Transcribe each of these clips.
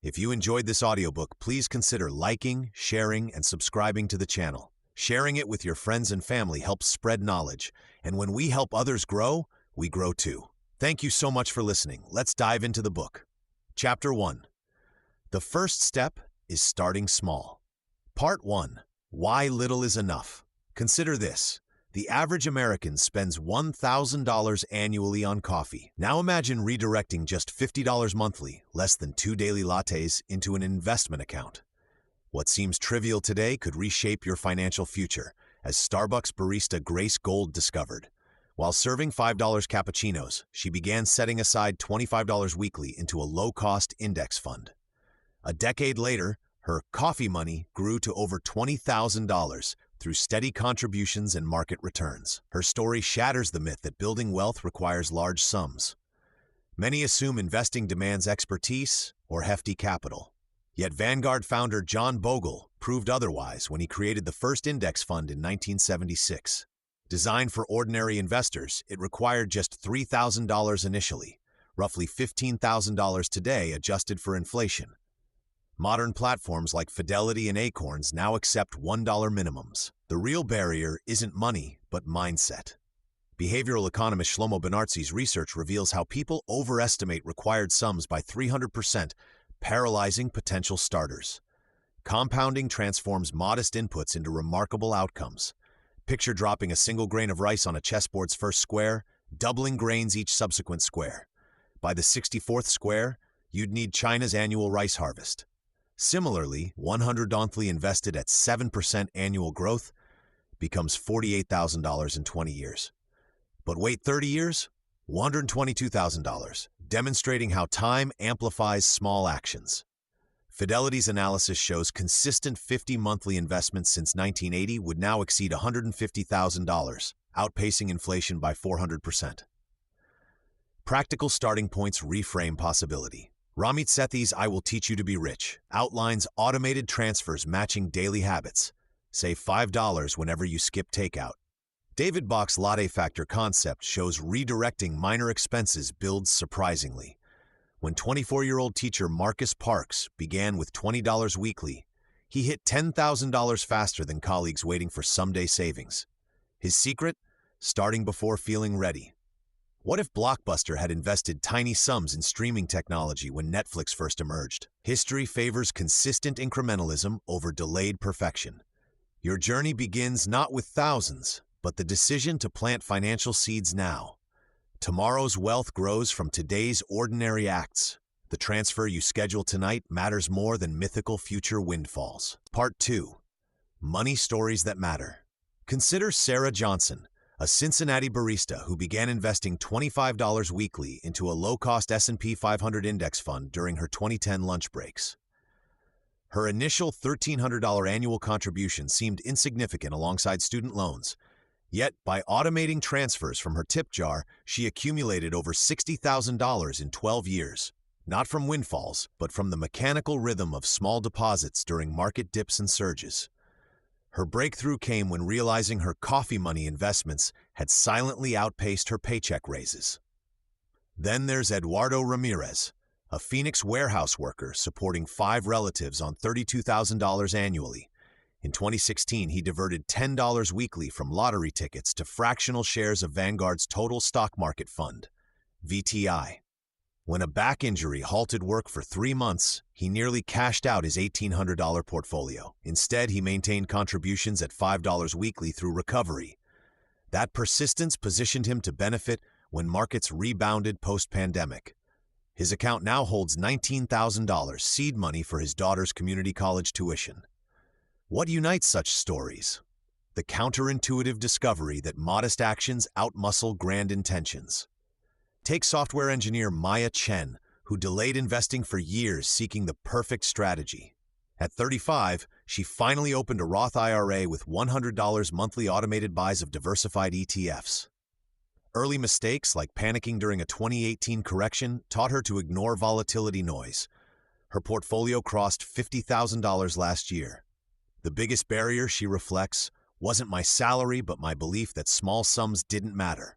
If you enjoyed this audiobook, please consider liking, sharing, and subscribing to the channel. Sharing it with your friends and family helps spread knowledge, and when we help others grow, we grow too. Thank you so much for listening. Let's dive into the book. Chapter 1. The first step is starting small. Part 1. Why little is enough. Consider this. The average American spends $1,000 annually on coffee. Now imagine redirecting just $50 monthly, less than 2 daily lattes, into an investment account. What seems trivial today could reshape your financial future, as Starbucks barista Grace Gold discovered. While serving $5 cappuccinos, she began setting aside $25 weekly into a low-cost index fund. A decade later, her coffee money grew to over $20,000 through steady contributions and market returns. Her story shatters the myth that building wealth requires large sums. Many assume investing demands expertise or hefty capital. Yet Vanguard founder John Bogle proved otherwise when he created the first index fund in 1976. Designed for ordinary investors, it required just $3,000 initially, roughly $15,000 today adjusted for inflation. Modern platforms like Fidelity and Acorns now accept $1 minimums. The real barrier isn't money, but mindset. Behavioral economist Shlomo Benartzi's research reveals how people overestimate required sums by 300%, paralyzing potential starters. Compounding transforms modest inputs into remarkable outcomes. Picture dropping a single grain of rice on a chessboard's first square, doubling grains each subsequent square. By the 64th square, you'd need China's annual rice harvest. Similarly, $100 monthly invested at 7% annual growth becomes $48,000 in 20 years. But wait 30 years? $122,000, demonstrating how time amplifies small actions. Fidelity's analysis shows consistent 50 monthly investments since 1980 would now exceed $150,000, outpacing inflation by 400%. Practical starting points reframe possibility. Ramit Sethi's I Will Teach You to Be Rich outlines automated transfers matching daily habits. Save $5 whenever you skip takeout. David Bach's latte factor concept shows redirecting minor expenses builds surprisingly. When 24-year-old teacher Marcus Parks began with $20 weekly, he hit $10,000 faster than colleagues waiting for someday savings. His secret? Starting before feeling ready. What if Blockbuster had invested tiny sums in streaming technology when Netflix first emerged? History favors consistent incrementalism over delayed perfection. Your journey begins not with thousands, but the decision to plant financial seeds now. Tomorrow's wealth grows from today's ordinary acts. The transfer you schedule tonight matters more than mythical future windfalls. Part 2. Money Stories That Matter. Consider Sarah Johnson, a Cincinnati barista who began investing $25 weekly into a low-cost S&P 500 index fund during her 2010 lunch breaks. Her initial $1,300 annual contribution seemed insignificant alongside student loans, yet by automating transfers from her tip jar, she accumulated over $60,000 in 12 years, not from windfalls, but from the mechanical rhythm of small deposits during market dips and surges. Her breakthrough came when realizing her coffee money investments had silently outpaced her paycheck raises. Then there's Eduardo Ramirez, a Phoenix warehouse worker supporting 5 relatives on $32,000 annually. In 2016, he diverted $10 weekly from lottery tickets to fractional shares of Vanguard's total stock market fund, VTI. When a back injury halted work for 3 months, he nearly cashed out his $1,800 portfolio. Instead, he maintained contributions at $5 weekly through recovery. That persistence positioned him to benefit when markets rebounded post-pandemic. His account now holds $19,000 seed money for his daughter's community college tuition. What unites such stories? The counterintuitive discovery that modest actions outmuscle grand intentions. Take software engineer Maya Chen, who delayed investing for years seeking the perfect strategy. At 35, she finally opened a Roth IRA with $100 monthly automated buys of diversified ETFs. Early mistakes like panicking during a 2018 correction taught her to ignore volatility noise. Her portfolio crossed $50,000 last year. The biggest barrier, she reflects, wasn't my salary but my belief that small sums didn't matter.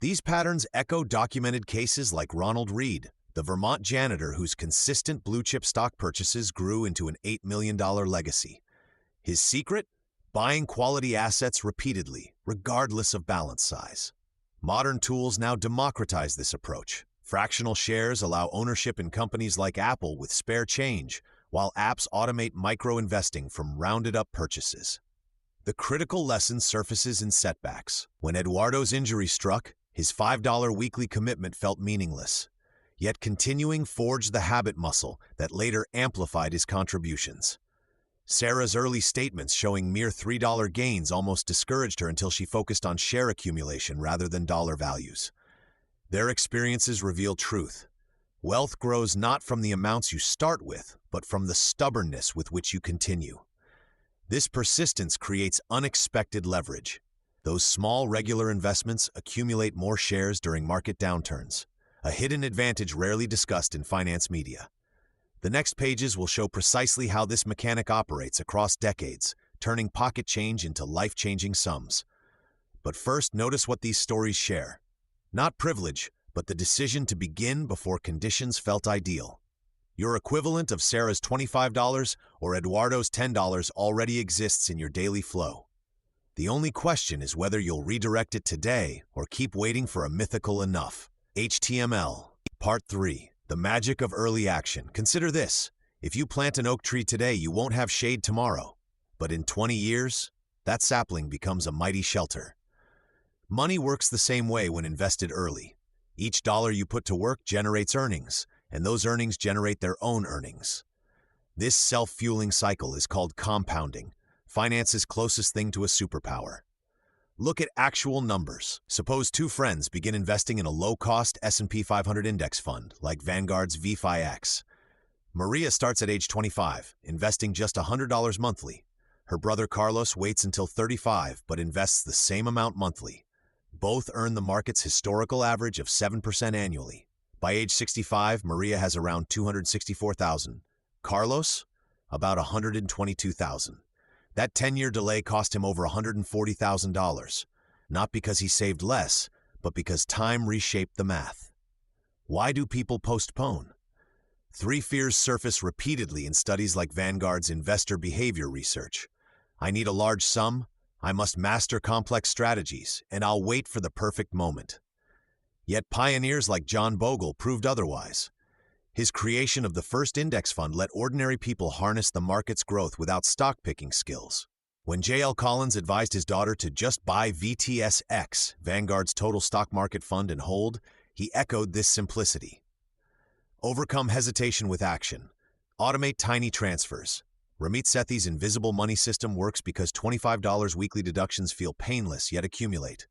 These patterns echo documented cases like Ronald Reed, the Vermont janitor whose consistent blue-chip stock purchases grew into an $8 million legacy. His secret? Buying quality assets repeatedly, regardless of balance size. Modern tools now democratize this approach. Fractional shares allow ownership in companies like Apple with spare change, while apps automate micro-investing from rounded-up purchases. The critical lesson surfaces in setbacks. When Eduardo's injury struck, his $5 weekly commitment felt meaningless. Yet continuing forged the habit muscle that later amplified his contributions. Sarah's early statements showing mere $3 gains almost discouraged her until she focused on share accumulation rather than dollar values. Their experiences reveal truth. Wealth grows not from the amounts you start with, but from the stubbornness with which you continue. This persistence creates unexpected leverage. Those small, regular investments accumulate more shares during market downturns, a hidden advantage rarely discussed in finance media. The next pages will show precisely how this mechanic operates across decades, turning pocket change into life-changing sums. But first, notice what these stories share. Not privilege, but the decision to begin before conditions felt ideal. Your equivalent of Sarah's $25 or Eduardo's $10 already exists in your daily flow. The only question is whether you'll redirect it today or keep waiting for a mythical enough. HTML. Part 3. The magic of early action. Consider this. If you plant an oak tree today, you won't have shade tomorrow. But in 20 years, that sapling becomes a mighty shelter. Money works the same way when invested early. Each dollar you put to work generates earnings, and those earnings generate their own earnings. This self-fueling cycle is called compounding, finance's closest thing to a superpower. Look at actual numbers. Suppose two friends begin investing in a low-cost S&P 500 index fund, like Vanguard's VFIX. Maria starts at age 25, investing just $100 monthly. Her brother Carlos waits until 35, but invests the same amount monthly. Both earn the market's historical average of 7% annually. By age 65, Maria has around $264,000. Carlos? About $122,000. That 10-year delay cost him over $140,000. Not because he saved less, but because time reshaped the math. Why do people postpone? 3 fears surface repeatedly in studies like Vanguard's investor behavior research. I need a large sum, I must master complex strategies, and I'll wait for the perfect moment. Yet pioneers like John Bogle proved otherwise. His creation of the first index fund let ordinary people harness the market's growth without stock-picking skills. When J.L. Collins advised his daughter to just buy VTSX, Vanguard's total stock market fund, and hold, he echoed this simplicity. Overcome hesitation with action. Automate tiny transfers. Ramit Sethi's invisible money system works because $25 weekly deductions feel painless yet accumulate.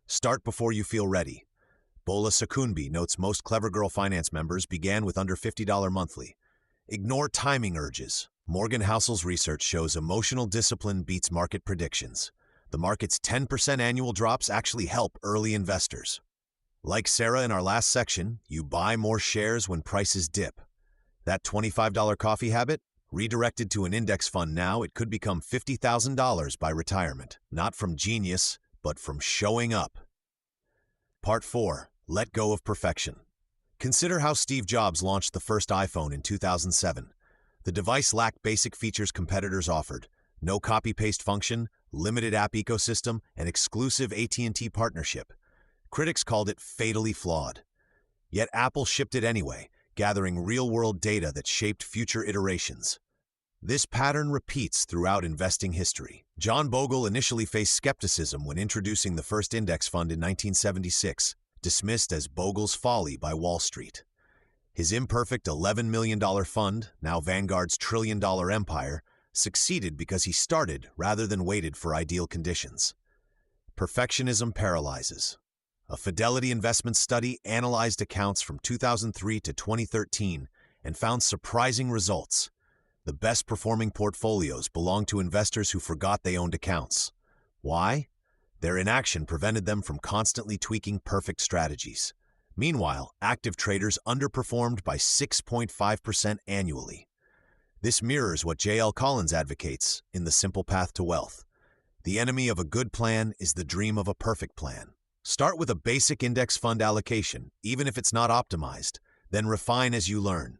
Start before you feel ready. Bola Sakunbi notes most Clever Girl Finance members began with under $50 monthly. Ignore timing urges. Morgan Housel's research shows emotional discipline beats market predictions. The market's 10% annual drops actually help early investors. Like Sarah in our last section, you buy more shares when prices dip. That $25 coffee habit? Redirected to an index fund now, it could become $50,000 by retirement. Not from genius, but from showing up. Part 4. Let go of perfection. Consider how Steve Jobs launched the first iPhone in 2007. The device lacked basic features competitors offered. No copy-paste function, limited app ecosystem, and exclusive AT&T partnership. Critics called it fatally flawed. Yet Apple shipped it anyway, gathering real-world data that shaped future iterations. This pattern repeats throughout investing history. John Bogle initially faced skepticism when introducing the first index fund in 1976, dismissed as Bogle's folly by Wall Street. His imperfect $11 million fund, now Vanguard's trillion-dollar empire, succeeded because he started rather than waited for ideal conditions. Perfectionism paralyzes. A Fidelity investment study analyzed accounts from 2003 to 2013 and found surprising results. The best-performing portfolios belonged to investors who forgot they owned accounts. Why? Their inaction prevented them from constantly tweaking perfect strategies. Meanwhile, active traders underperformed by 6.5% annually. This mirrors what J.L. Collins advocates in The Simple Path to Wealth. The enemy of a good plan is the dream of a perfect plan. Start with a basic index fund allocation, even if it's not optimized. Then refine as you learn.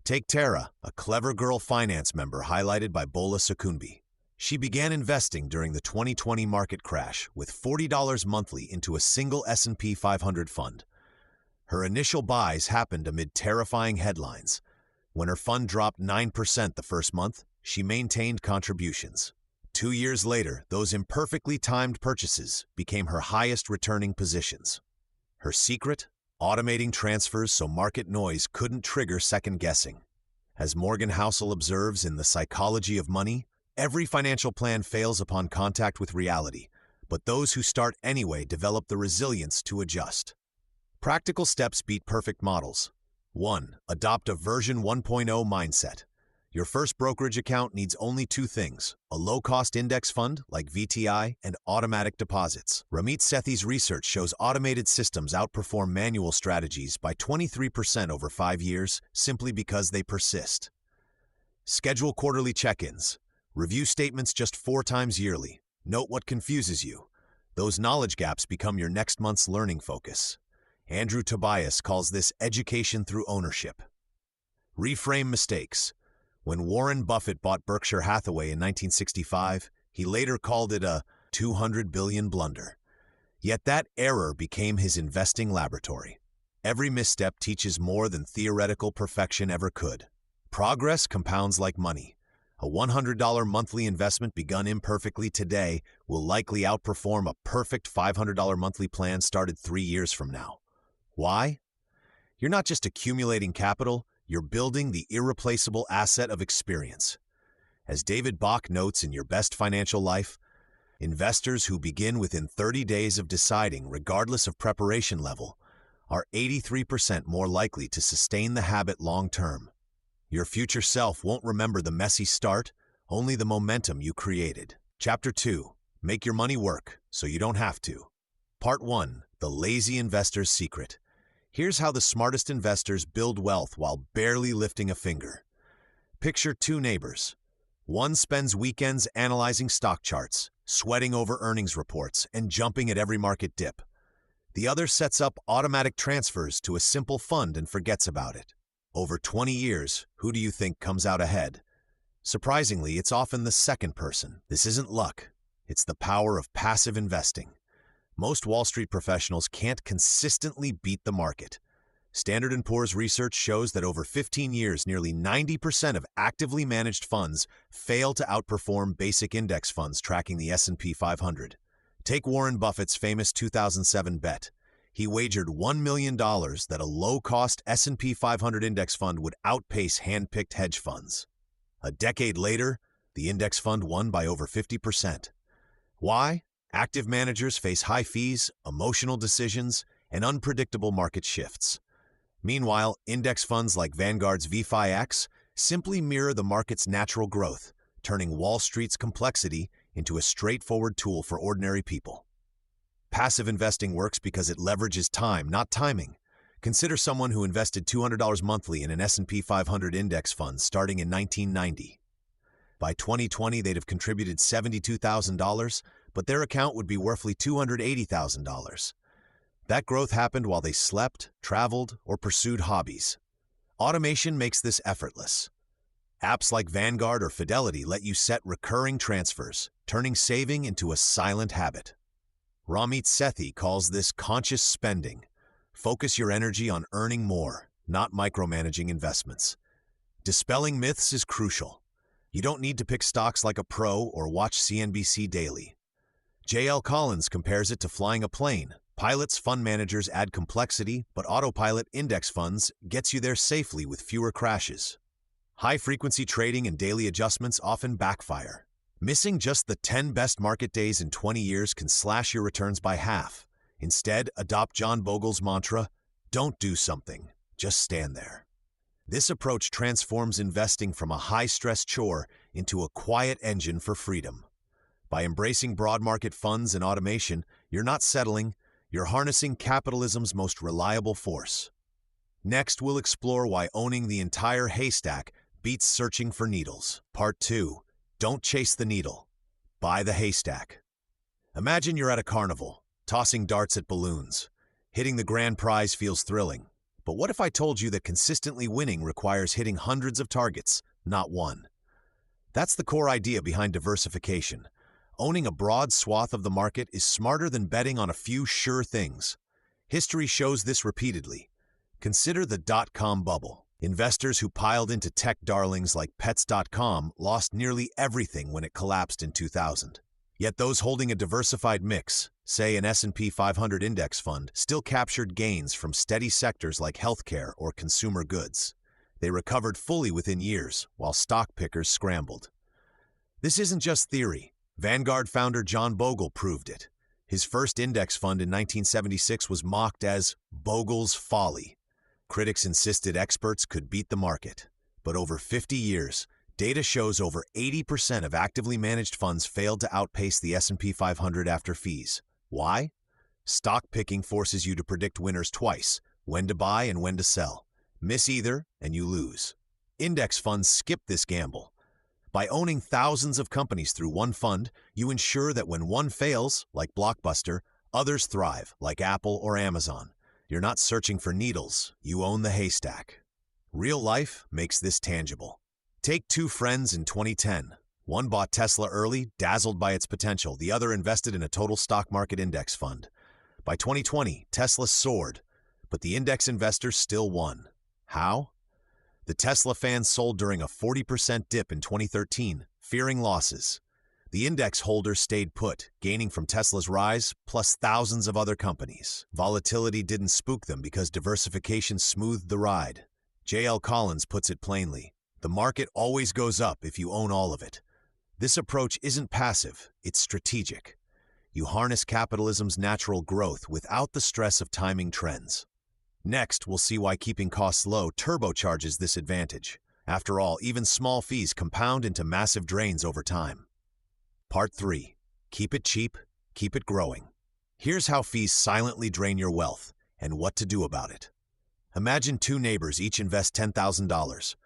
Take Tara, a clever girl finance member highlighted by Bola Sokunbi. She began investing during the 2020 market crash with $40 monthly into a single S&P 500 fund. Her initial buys happened amid terrifying headlines. When her fund dropped 9% the first month, she maintained contributions. 2 years later, those imperfectly timed purchases became her highest returning positions. Her secret? Automating transfers so market noise couldn't trigger second guessing. As Morgan Housel observes in The Psychology of Money, every financial plan fails upon contact with reality, but those who start anyway develop the resilience to adjust. Practical steps beat perfect models. 1. Adopt a version 1.0 mindset. Your first brokerage account needs only 2 things: a low-cost index fund like VTI and automatic deposits. Ramit Sethi's research shows automated systems outperform manual strategies by 23% over 5 years simply because they persist. Schedule quarterly check-ins. Review statements just 4 times yearly. Note what confuses you. Those knowledge gaps become your next month's learning focus. Andrew Tobias calls this education through ownership. Reframe mistakes. When Warren Buffett bought Berkshire Hathaway in 1965, he later called it a $200 billion blunder. Yet that error became his investing laboratory. Every misstep teaches more than theoretical perfection ever could. Progress compounds like money. A $100 monthly investment begun imperfectly today will likely outperform a perfect $500 monthly plan started 3 years from now. Why? You're not just accumulating capital, you're building the irreplaceable asset of experience. As David Bach notes in Your Best Financial Life, investors who begin within 30 days of deciding, regardless of preparation level, are 83% more likely to sustain the habit long term. Your future self won't remember the messy start, only the momentum you created. Chapter 2. Make your money work so you don't have to. Part 1. The Lazy Investor's Secret. Here's how the smartest investors build wealth while barely lifting a finger. Picture 2 neighbors. One spends weekends analyzing stock charts, sweating over earnings reports, and jumping at every market dip. The other sets up automatic transfers to a simple fund and forgets about it. Over 20 years, who do you think comes out ahead? Surprisingly, it's often the second person. This isn't luck. It's the power of passive investing. Most Wall Street professionals can't consistently beat the market. Standard & Poor's research shows that over 15 years, nearly 90% of actively managed funds fail to outperform basic index funds tracking the S&P 500. Take Warren Buffett's famous 2007 bet. He wagered $1 million that a low-cost S&P 500 index fund would outpace hand-picked hedge funds. A decade later, the index fund won by over 50%. Why? Active managers face high fees, emotional decisions, and unpredictable market shifts. Meanwhile, index funds like Vanguard's VFIX simply mirror the market's natural growth, turning Wall Street's complexity into a straightforward tool for ordinary people. Passive investing works because it leverages time, not timing. Consider someone who invested $200 monthly in an S&P 500 index fund starting in 1990. By 2020, they'd have contributed $72,000, but their account would be worthly $280,000. That growth happened while they slept, traveled, or pursued hobbies. Automation makes this effortless. Apps like Vanguard or Fidelity let you set recurring transfers, turning saving into a silent habit. Ramit Sethi calls this conscious spending. Focus your energy on earning more, not micromanaging investments. Dispelling myths is crucial. You don't need to pick stocks like a pro or watch CNBC daily. J.L. Collins compares it to flying a plane. Pilots, fund managers add complexity, but autopilot index funds gets you there safely with fewer crashes. High-frequency trading and daily adjustments often backfire. Missing just the 10 best market days in 20 years can slash your returns by half. Instead, adopt John Bogle's mantra, don't do something, just stand there. This approach transforms investing from a high-stress chore into a quiet engine for freedom. By embracing broad market funds and automation, you're not settling, you're harnessing capitalism's most reliable force. Next, we'll explore why owning the entire haystack beats searching for needles. Part 2. Don't chase the needle. Buy the haystack. Imagine you're at a carnival, tossing darts at balloons. Hitting the grand prize feels thrilling. But what if I told you that consistently winning requires hitting hundreds of targets, not one? That's the core idea behind diversification. Owning a broad swath of the market is smarter than betting on a few sure things. History shows this repeatedly. Consider the dot-com bubble. Investors who piled into tech darlings like Pets.com lost nearly everything when it collapsed in 2000. Yet those holding a diversified mix, say an S&P 500 index fund, still captured gains from steady sectors like healthcare or consumer goods. They recovered fully within years, while stock pickers scrambled. This isn't just theory. Vanguard founder John Bogle proved it. His first index fund in 1976 was mocked as Bogle's folly. Critics insisted experts could beat the market. But over 50 years, data shows over 80% of actively managed funds failed to outpace the S&P 500 after fees. Why? Stock picking forces you to predict winners twice, when to buy and when to sell. Miss either, and you lose. Index funds skip this gamble. By owning thousands of companies through one fund, you ensure that when one fails, like Blockbuster, others thrive, like Apple or Amazon. You're not searching for needles, you own the haystack. Real life makes this tangible. Take two friends in 2010. One bought Tesla early, dazzled by its potential. The other invested in a total stock market index fund. By 2020, Tesla soared, but the index investors still won. How? The Tesla fans sold during a 40% dip in 2013, fearing losses. The index holders stayed put, gaining from Tesla's rise, plus thousands of other companies. Volatility didn't spook them because diversification smoothed the ride. J.L. Collins puts it plainly, the market always goes up if you own all of it. This approach isn't passive, it's strategic. You harness capitalism's natural growth without the stress of timing trends. Next, we'll see why keeping costs low turbocharges this advantage. After all, even small fees compound into massive drains over time. Part 3. Keep it cheap, keep it growing. Here's how fees silently drain your wealth, and what to do about it. Imagine two neighbors each invest $10,000.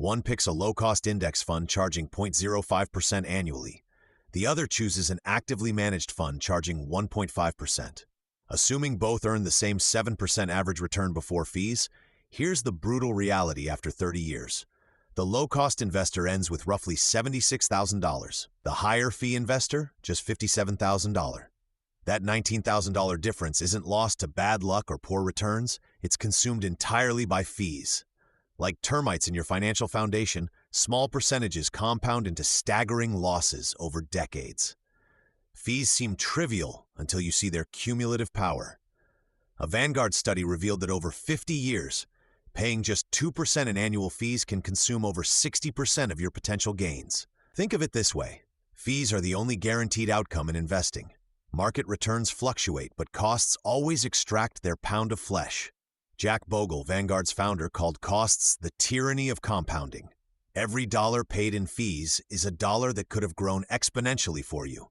One picks a low-cost index fund charging 0.05% annually. The other chooses an actively managed fund charging 1.5%. Assuming both earn the same 7% average return before fees, here's the brutal reality after 30 years. The low-cost investor ends with roughly $76,000. The higher-fee investor, just $57,000. That $19,000 difference isn't lost to bad luck or poor returns, it's consumed entirely by fees. Like termites in your financial foundation, small percentages compound into staggering losses over decades. Fees seem trivial until you see their cumulative power. A Vanguard study revealed that over 50 years, paying just 2% in annual fees can consume over 60% of your potential gains. Think of it this way. Fees are the only guaranteed outcome in investing. Market returns fluctuate, but costs always extract their pound of flesh. Jack Bogle, Vanguard's founder, called costs the tyranny of compounding. Every dollar paid in fees is a dollar that could have grown exponentially for you.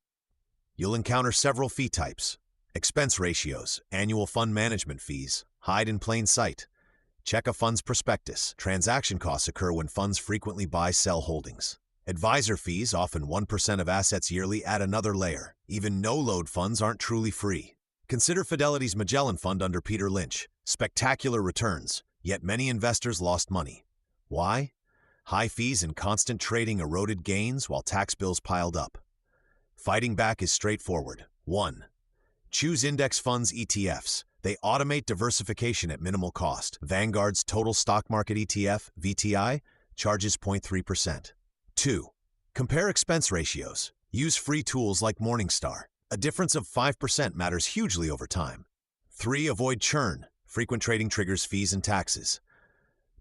You'll encounter several fee types. Expense ratios, annual fund management fees, hide in plain sight. Check a fund's prospectus. Transaction costs occur when funds frequently buy-sell holdings. Advisor fees, often 1% of assets yearly, add another layer. Even no-load funds aren't truly free. Consider Fidelity's Magellan Fund under Peter Lynch. Spectacular returns, yet many investors lost money. Why? High fees and constant trading eroded gains while tax bills piled up. Fighting back is straightforward. 1. Choose index funds ETFs. They automate diversification at minimal cost. Vanguard's Total Stock Market ETF, VTI, charges 0.3%. 2. Compare expense ratios. Use free tools like Morningstar. A difference of 5% matters hugely over time. 3. Avoid churn. Frequent trading triggers fees and taxes.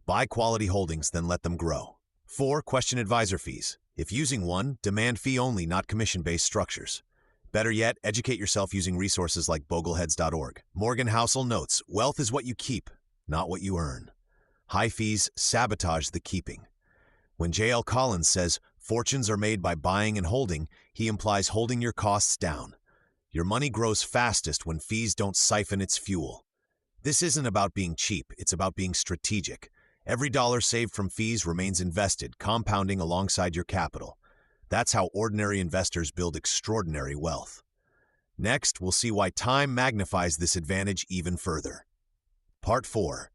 Buy quality holdings, then let them grow. 4. Question advisor fees. If using one, demand fee only, not commission-based structures. Better yet, educate yourself using resources like bogleheads.org. Morgan Housel notes, wealth is what you keep, not what you earn. High fees sabotage the keeping. When J.L. Collins says, fortunes are made by buying and holding, he implies holding your costs down. Your money grows fastest when fees don't siphon its fuel. This isn't about being cheap, it's about being strategic. Every dollar saved from fees remains invested, compounding alongside your capital. That's how ordinary investors build extraordinary wealth. Next, we'll see why time magnifies this advantage even further. Part 4.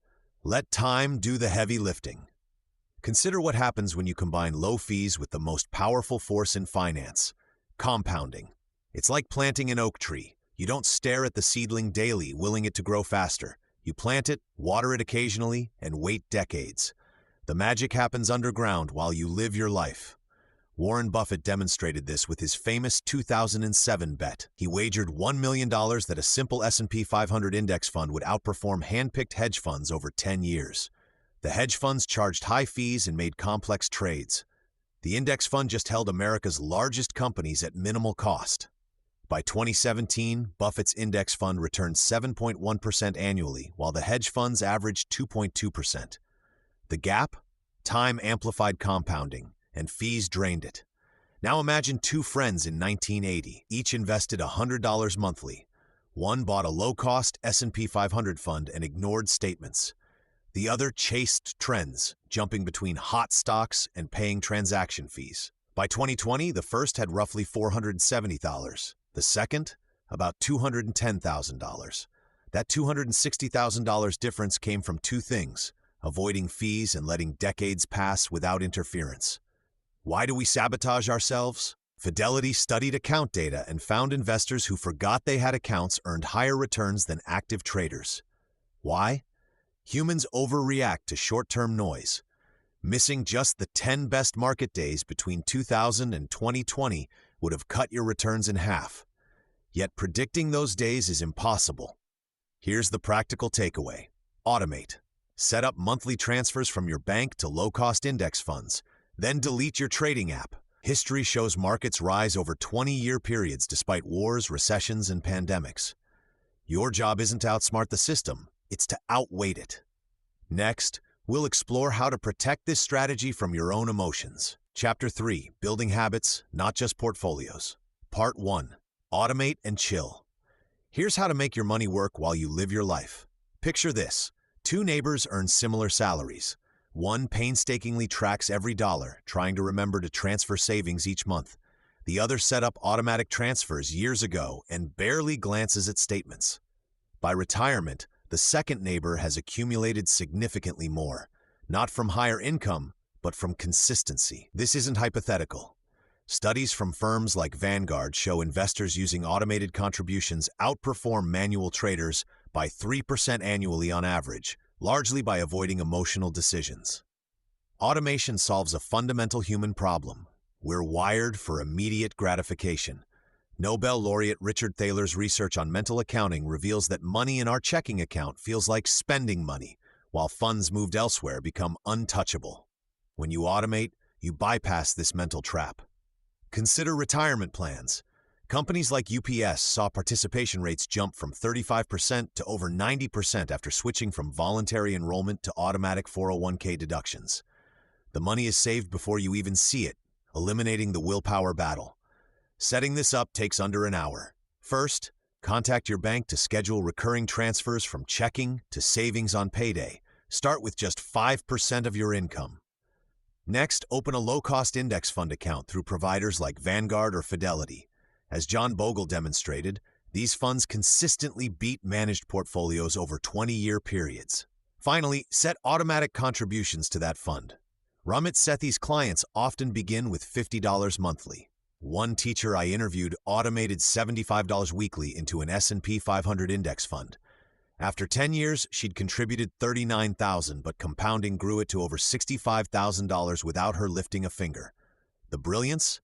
Let time do the heavy lifting. Consider what happens when you combine low fees with the most powerful force in finance, compounding. It's like planting an oak tree. You don't stare at the seedling daily, willing it to grow faster. You plant it, water it occasionally, and wait decades. The magic happens underground while you live your life. Warren Buffett demonstrated this with his famous 2007 bet. He wagered $1 million that a simple S&P 500 index fund would outperform hand-picked hedge funds over 10 years. The hedge funds charged high fees and made complex trades. The index fund just held America's largest companies at minimal cost. By 2017, Buffett's index fund returned 7.1% annually, while the hedge funds averaged 2.2%. The gap? Time amplified compounding, and fees drained it. Now imagine two friends in 1980, each invested $100 monthly. One bought a low-cost S&P 500 fund and ignored statements. The other chased trends, jumping between hot stocks and paying transaction fees. By 2020, the first had roughly $470. The second, about $210,000. That $260,000 difference came from two things: avoiding fees and letting decades pass without interference. Why do we sabotage ourselves? Fidelity studied account data and found investors who forgot they had accounts earned higher returns than active traders. Why? Humans overreact to short-term noise. Missing just the 10 best market days between 2000 and 2020 would have cut your returns in half. Yet predicting those days is impossible. Here's the practical takeaway. Automate. Set up monthly transfers from your bank to low-cost index funds. Then delete your trading app. History shows markets rise over 20-year periods despite wars, recessions, and pandemics. Your job isn't to outsmart the system, it's to outweight it. Next, we'll explore how to protect this strategy from your own emotions. Chapter 3, Building Habits, Not Just Portfolios. Part 1, Automate and Chill. Here's how to make your money work while you live your life. Picture this. Two neighbors earn similar salaries. One painstakingly tracks every dollar, trying to remember to transfer savings each month. The other set up automatic transfers years ago and barely glances at statements. By retirement, the second neighbor has accumulated significantly more, not from higher income, but from consistency. This isn't hypothetical. Studies from firms like Vanguard show investors using automated contributions outperform manual traders by 3% annually on average, largely by avoiding emotional decisions. Automation solves a fundamental human problem. We're wired for immediate gratification. Nobel laureate Richard Thaler's research on mental accounting reveals that money in our checking account feels like spending money, while funds moved elsewhere become untouchable. When you automate, you bypass this mental trap. Consider retirement plans. Companies like UPS saw participation rates jump from 35% to over 90% after switching from voluntary enrollment to automatic 401k deductions. The money is saved before you even see it, eliminating the willpower battle. Setting this up takes under an hour. First, contact your bank to schedule recurring transfers from checking to savings on payday. Start with just 5% of your income. Next, open a low-cost index fund account through providers like Vanguard or Fidelity. As John Bogle demonstrated, these funds consistently beat managed portfolios over 20-year periods. Finally, set automatic contributions to that fund. Ramit Sethi's clients often begin with $50 monthly. One teacher I interviewed automated $75 weekly into an S&P 500 index fund. After 10 years, she'd contributed $39,000, but compounding grew it to over $65,000 without her lifting a finger. The brilliance?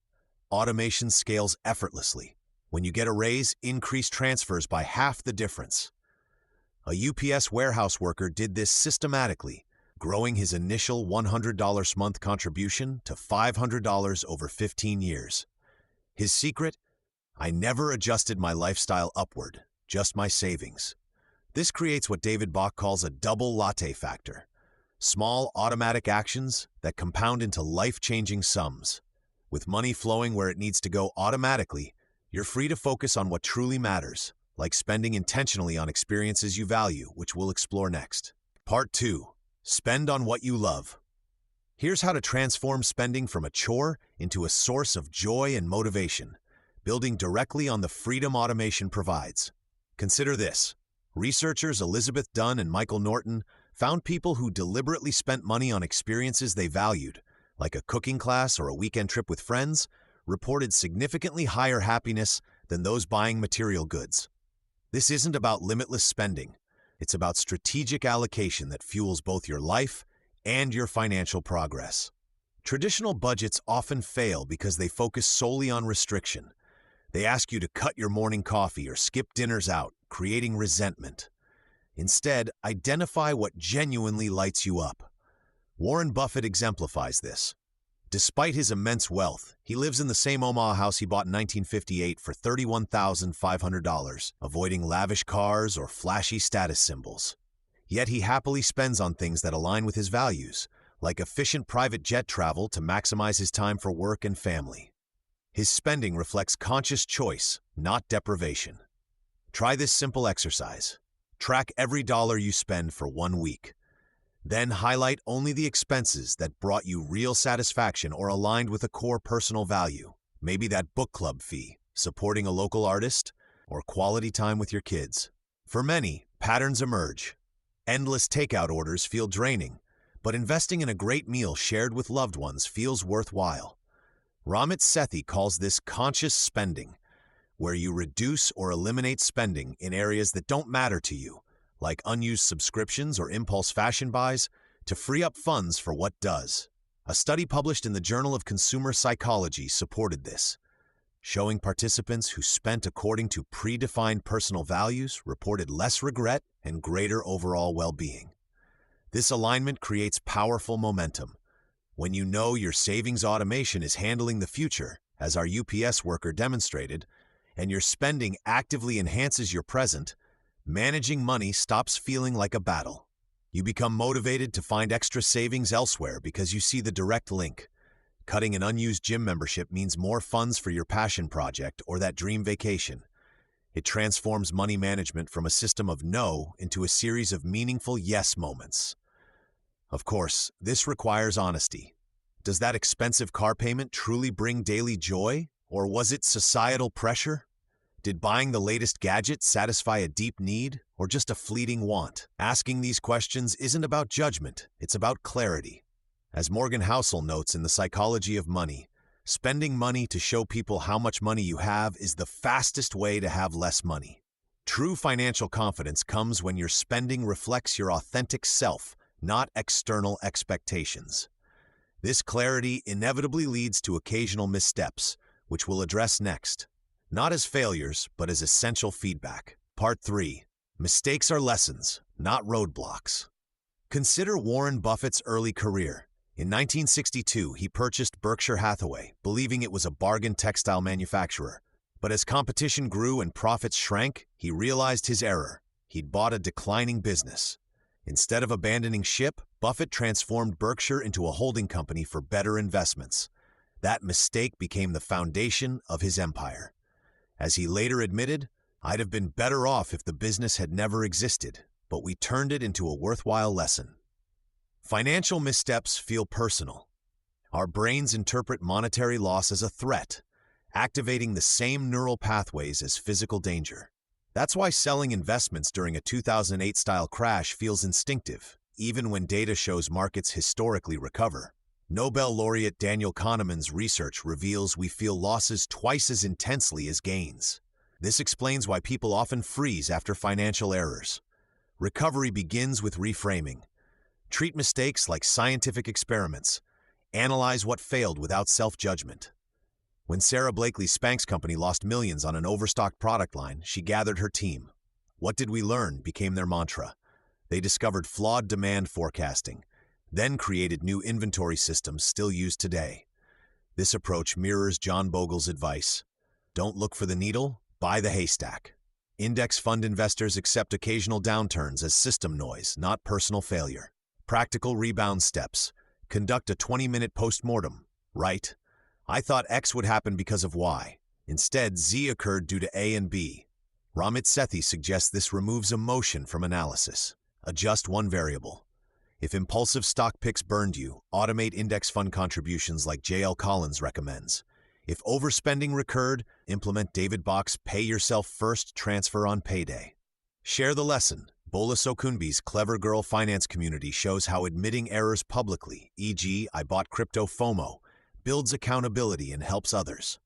Automation scales effortlessly. When you get a raise, increase transfers by half the difference. A UPS warehouse worker did this systematically, growing his initial $100 month contribution to $500 over 15 years. His secret? I never adjusted my lifestyle upward, just my savings. This creates what David Bach calls a double latte factor. Small automatic actions that compound into life-changing sums. With money flowing where it needs to go automatically, you're free to focus on what truly matters, like spending intentionally on experiences you value, which we'll explore next. Part 2. Spend on what you love. Here's how to transform spending from a chore into a source of joy and motivation, building directly on the freedom automation provides. Consider this. Researchers Elizabeth Dunn and Michael Norton found people who deliberately spent money on experiences they valued, like a cooking class or a weekend trip with friends, reported significantly higher happiness than those buying material goods. This isn't about limitless spending. It's about strategic allocation that fuels both your life and your financial progress. Traditional budgets often fail because they focus solely on restriction. They ask you to cut your morning coffee or skip dinners out, creating resentment. Instead, identify what genuinely lights you up. Warren Buffett exemplifies this. Despite his immense wealth, he lives in the same Omaha house he bought in 1958 for $31,500, avoiding lavish cars or flashy status symbols. Yet he happily spends on things that align with his values, like efficient private jet travel to maximize his time for work and family. His spending reflects conscious choice, not deprivation. Try this simple exercise. Track every dollar you spend for 1 week. Then highlight only the expenses that brought you real satisfaction or aligned with a core personal value. Maybe that book club fee, supporting a local artist, or quality time with your kids. For many, patterns emerge. Endless takeout orders feel draining, but investing in a great meal shared with loved ones feels worthwhile. Ramit Sethi calls this conscious spending, where you reduce or eliminate spending in areas that don't matter to you, like unused subscriptions or impulse fashion buys, to free up funds for what does. A study published in the Journal of Consumer Psychology supported this, showing participants who spent according to predefined personal values reported less regret and greater overall well-being. This alignment creates powerful momentum. When you know your savings automation is handling the future, as our UPS worker demonstrated, and your spending actively enhances your present, managing money stops feeling like a battle. You become motivated to find extra savings elsewhere because you see the direct link. Cutting an unused gym membership means more funds for your passion project or that dream vacation. It transforms money management from a system of no into a series of meaningful yes moments. Of course, this requires honesty. Does that expensive car payment truly bring daily joy, or was it societal pressure? Did buying the latest gadget satisfy a deep need, or just a fleeting want? Asking these questions isn't about judgment, it's about clarity. As Morgan Housel notes in The Psychology of Money, spending money to show people how much money you have is the fastest way to have less money. True financial confidence comes when your spending reflects your authentic self, not external expectations. This clarity inevitably leads to occasional missteps, which we'll address next. Not as failures, but as essential feedback. Part 3. Mistakes are lessons, not roadblocks. Consider Warren Buffett's early career. In 1962, he purchased Berkshire Hathaway, believing it was a bargain textile manufacturer. But as competition grew and profits shrank, he realized his error. He'd bought a declining business. Instead of abandoning ship, Buffett transformed Berkshire into a holding company for better investments. That mistake became the foundation of his empire. As he later admitted, "I'd have been better off if the business had never existed, but we turned it into a worthwhile lesson." Financial missteps feel personal. Our brains interpret monetary loss as a threat, activating the same neural pathways as physical danger. That's why selling investments during a 2008-style crash feels instinctive, even when data shows markets historically recover. Nobel laureate Daniel Kahneman's research reveals we feel losses twice as intensely as gains. This explains why people often freeze after financial errors. Recovery begins with reframing. Treat mistakes like scientific experiments. Analyze what failed without self-judgment. When Sarah Blakely's Spanx company lost millions on an overstocked product line, she gathered her team. "What did we learn?" became their mantra. They discovered flawed demand forecasting, then created new inventory systems still used today. This approach mirrors John Bogle's advice. Don't look for the needle, buy the haystack. Index fund investors accept occasional downturns as system noise, not personal failure. Practical rebound steps. Conduct a 20-minute post-mortem. Right? I thought X would happen because of Y. Instead, Z occurred due to A and B. Ramit Sethi suggests this removes emotion from analysis. Adjust one variable. If impulsive stock picks burned you, automate index fund contributions like J.L. Collins recommends. If overspending recurred, implement David Bach's Pay Yourself First transfer on payday. Share the lesson. Bola Sokunbi's Clever Girl Finance community shows how admitting errors publicly, e.g., I bought crypto FOMO, builds accountability and helps others.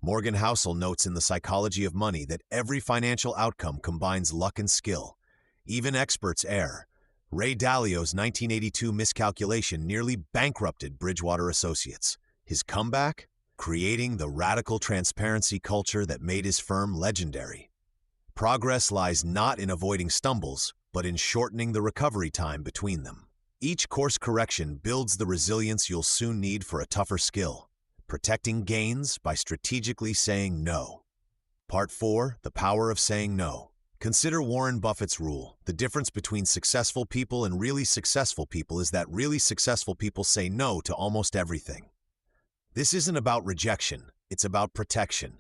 Morgan Housel notes in The Psychology of Money that every financial outcome combines luck and skill. Even experts err. Ray Dalio's 1982 miscalculation nearly bankrupted Bridgewater Associates. His comeback? Creating the radical transparency culture that made his firm legendary. Progress lies not in avoiding stumbles, but in shortening the recovery time between them. Each course correction builds the resilience you'll soon need for a tougher skill. Protecting gains by strategically saying no. Part 4, The Power of Saying No. Consider Warren Buffett's rule. The difference between successful people and really successful people is that really successful people say no to almost everything. This isn't about rejection, it's about protection.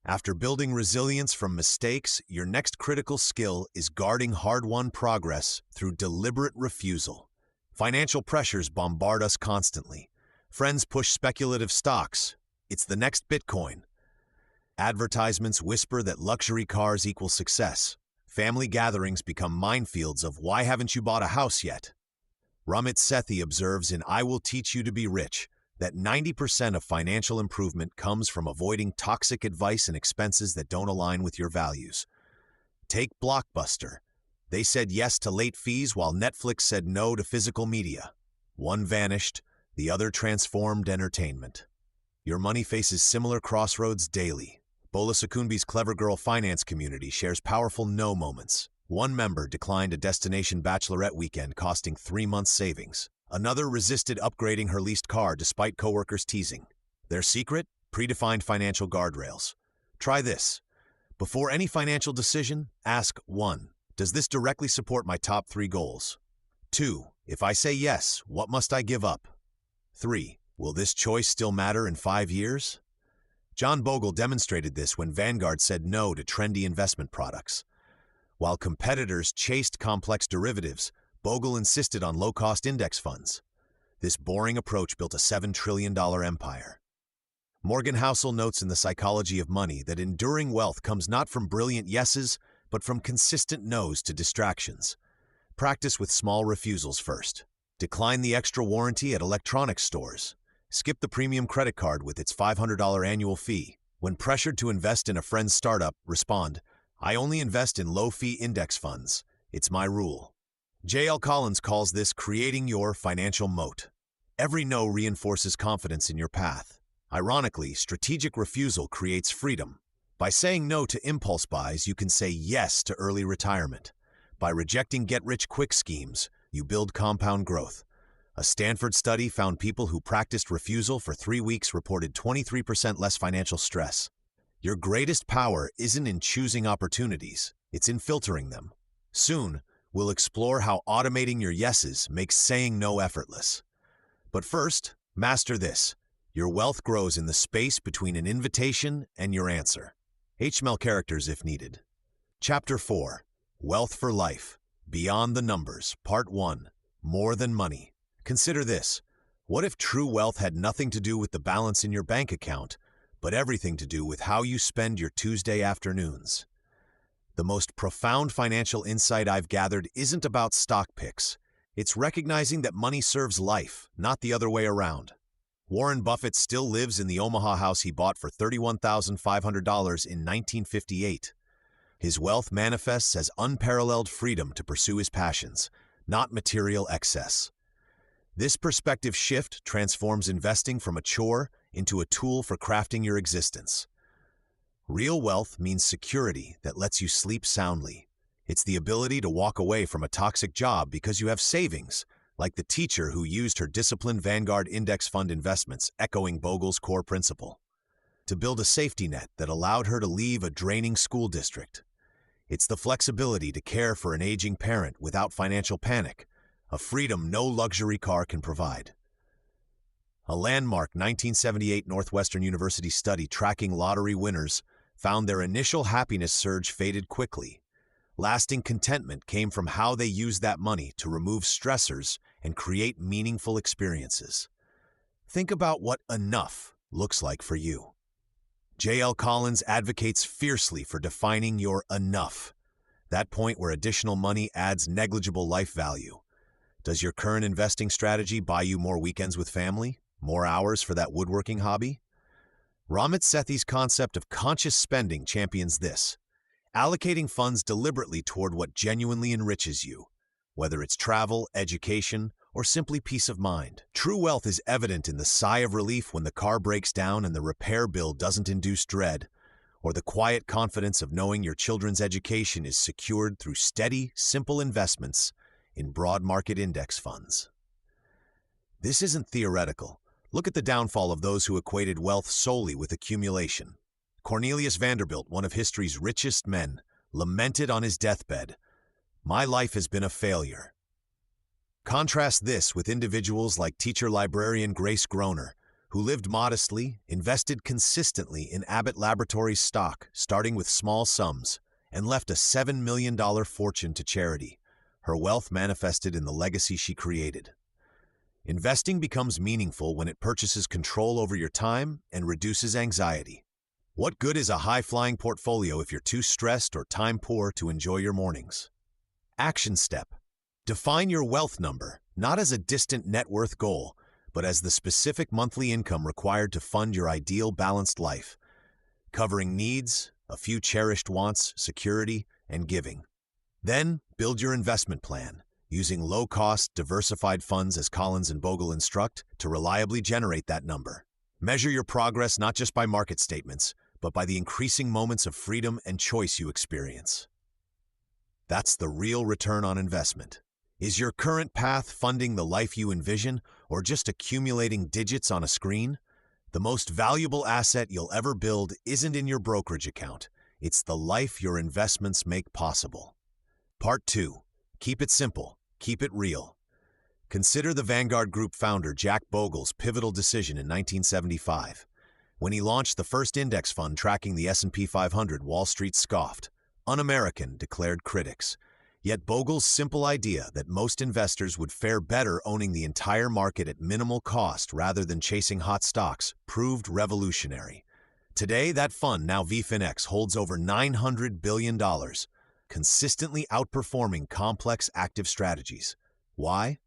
After building resilience from mistakes, your next critical skill is guarding hard-won progress through deliberate refusal. Financial pressures bombard us constantly. Friends push speculative stocks. It's the next Bitcoin. Advertisements whisper that luxury cars equal success. Family gatherings become minefields of why haven't you bought a house yet? Ramit Sethi observes in I Will Teach You to Be Rich that 90% of financial improvement comes from avoiding toxic advice and expenses that don't align with your values. Take Blockbuster. They said yes to late fees while Netflix said no to physical media. One vanished, the other transformed entertainment. Your money faces similar crossroads daily. Bola Sokunbi's Clever Girl Finance community shares powerful no moments. One member declined a destination bachelorette weekend costing 3 months' savings. Another resisted upgrading her leased car despite coworkers teasing. Their secret? Predefined financial guardrails. Try this. Before any financial decision, ask 1. Does this directly support my top 3 goals? 2. If I say yes, what must I give up? 3. Will this choice still matter in 5 years? John Bogle demonstrated this when Vanguard said no to trendy investment products. While competitors chased complex derivatives, Bogle insisted on low-cost index funds. This boring approach built a $7 trillion empire. Morgan Housel notes in The Psychology of Money that enduring wealth comes not from brilliant yeses, but from consistent no's to distractions. Practice with small refusals first. Decline the extra warranty at electronics stores. Skip the premium credit card with its $500 annual fee. When pressured to invest in a friend's startup, respond, I only invest in low-fee index funds. It's my rule. J.L. Collins calls this creating your financial moat. Every no reinforces confidence in your path. Ironically, strategic refusal creates freedom. By saying no to impulse buys, you can say yes to early retirement. By rejecting get-rich-quick schemes, you build compound growth. A Stanford study found people who practiced refusal for 3 weeks reported 23% less financial stress. Your greatest power isn't in choosing opportunities, it's in filtering them. Soon, we'll explore how automating your yeses makes saying no effortless. But first, master this. Your wealth grows in the space between an invitation and your answer. HTML characters if needed. Chapter 4. Wealth for Life. Beyond the Numbers. Part 1. More than money. Consider this. What if true wealth had nothing to do with the balance in your bank account, but everything to do with how you spend your Tuesday afternoons? The most profound financial insight I've gathered isn't about stock picks. It's recognizing that money serves life, not the other way around. Warren Buffett still lives in the Omaha house he bought for $31,500 in 1958. His wealth manifests as unparalleled freedom to pursue his passions, not material excess. This perspective shift transforms investing from a chore into a tool for crafting your existence. Real wealth means security that lets you sleep soundly. It's the ability to walk away from a toxic job because you have savings, like the teacher who used her disciplined Vanguard index fund investments, echoing Bogle's core principle. To build a safety net that allowed her to leave a draining school district. It's the flexibility to care for an aging parent without financial panic, a freedom no luxury car can provide. A landmark 1978 Northwestern University study tracking lottery winners found their initial happiness surge faded quickly. Lasting contentment came from how they used that money to remove stressors and create meaningful experiences. Think about what enough looks like for you. J.L. Collins advocates fiercely for defining your enough. that point where additional money adds negligible life value. Does your current investing strategy buy you more weekends with family? More hours for that woodworking hobby? Ramit Sethi's concept of conscious spending champions this, allocating funds deliberately toward what genuinely enriches you, whether it's travel, education, or simply peace of mind. True wealth is evident in the sigh of relief when the car breaks down and the repair bill doesn't induce dread, or the quiet confidence of knowing your children's education is secured through steady, simple investments in broad market index funds. This isn't theoretical. Look at the downfall of those who equated wealth solely with accumulation. Cornelius Vanderbilt, one of history's richest men, lamented on his deathbed, "My life has been a failure." Contrast this with individuals like teacher-librarian Grace Groner, who lived modestly, invested consistently in Abbott Laboratories stock, starting with small sums, and left a $7 million fortune to charity. Her wealth manifested in the legacy she created. Investing becomes meaningful when it purchases control over your time and reduces anxiety. What good is a high-flying portfolio if you're too stressed or time-poor to enjoy your mornings? Action step. Define your wealth number, not as a distant net worth goal, but as the specific monthly income required to fund your ideal balanced life, covering needs, a few cherished wants, security, and giving. Then, build your investment plan, using low-cost, diversified funds as Collins and Bogle instruct to reliably generate that number. Measure your progress not just by market statements, but by the increasing moments of freedom and choice you experience. That's the real return on investment. Is your current path funding the life you envision, or just accumulating digits on a screen? The most valuable asset you'll ever build isn't in your brokerage account. It's the life your investments make possible. Part 2. Keep it simple. Keep it real. Consider the Vanguard Group founder Jack Bogle's pivotal decision in 1975. When he launched the first index fund tracking the S&P 500, Wall Street scoffed. Un-American, declared critics. Yet Bogle's simple idea that most investors would fare better owning the entire market at minimal cost rather than chasing hot stocks proved revolutionary. Today, that fund, now VFINX, holds over $900 billion, consistently outperforming complex active strategies. Why?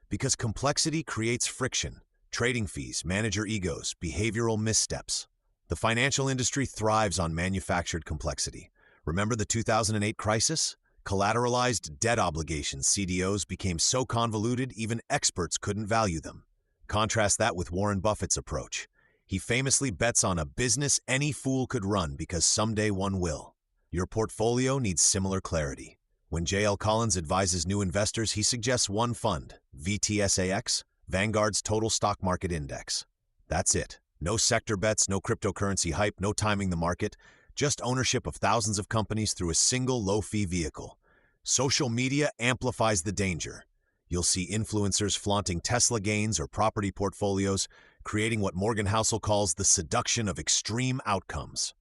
Because complexity creates friction, trading fees, manager egos, behavioral missteps. The financial industry thrives on manufactured complexity. Remember the 2008 crisis? Collateralized debt obligations, CDOs, became so convoluted even experts couldn't value them. Contrast that with Warren Buffett's approach. He famously bets on a business any fool could run because someday one will. Your portfolio needs similar clarity. When J.L. Collins advises new investors, he suggests one fund, VTSAX, Vanguard's Total Stock Market Index. That's it. No sector bets, no cryptocurrency hype, no timing the market, just ownership of thousands of companies through a single low-fee vehicle. Social media amplifies the danger. You'll see influencers flaunting Tesla gains or property portfolios, creating what Morgan Housel calls the seduction of extreme outcomes.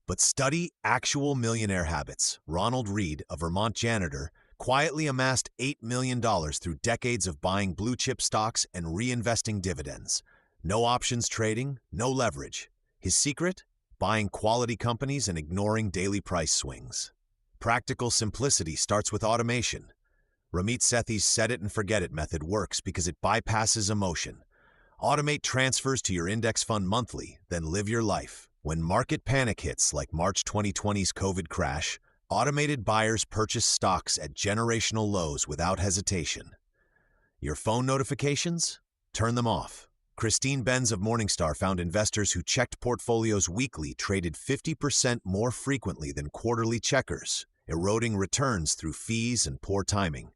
But study actual millionaire habits. Ronald Reed, a Vermont janitor, quietly amassed $8 million through decades of buying blue-chip stocks and reinvesting dividends. No options trading, no leverage. His secret? Buying quality companies and ignoring daily price swings. Practical simplicity starts with automation. Ramit Sethi's set-it-and-forget-it method works because it bypasses emotion. Automate transfers to your index fund monthly, then live your life. When market panic hits, like March 2020's COVID crash, automated buyers purchase stocks at generational lows without hesitation. Your phone notifications? Turn them off. Christine Benz of Morningstar found investors who checked portfolios weekly traded 50% more frequently than quarterly checkers, eroding returns through fees and poor timing.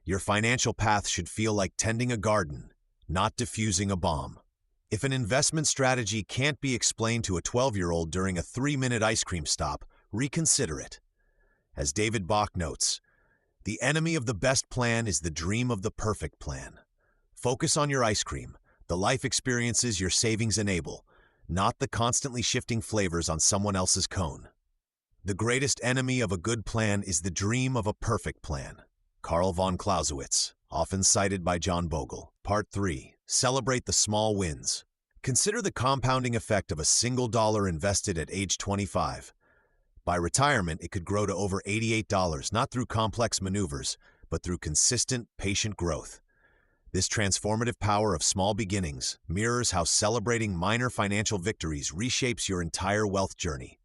Your financial path should feel like tending a garden, not diffusing a bomb. If an investment strategy can't be explained to a 12-year-old during a 3-minute ice cream stop, reconsider it. As David Bach notes, the enemy of the best plan is the dream of the perfect plan. Focus on your ice cream, the life experiences your savings enable, not the constantly shifting flavors on someone else's cone. The greatest enemy of a good plan is the dream of a perfect plan. Carl von Clausewitz, often cited by John Bogle. Part 3. Celebrate the small wins. Consider the compounding effect of a single dollar invested at age 25. By retirement, it could grow to over $88, not through complex maneuvers, but through consistent, patient growth. This transformative power of small beginnings mirrors how celebrating minor financial victories reshapes your entire wealth journey.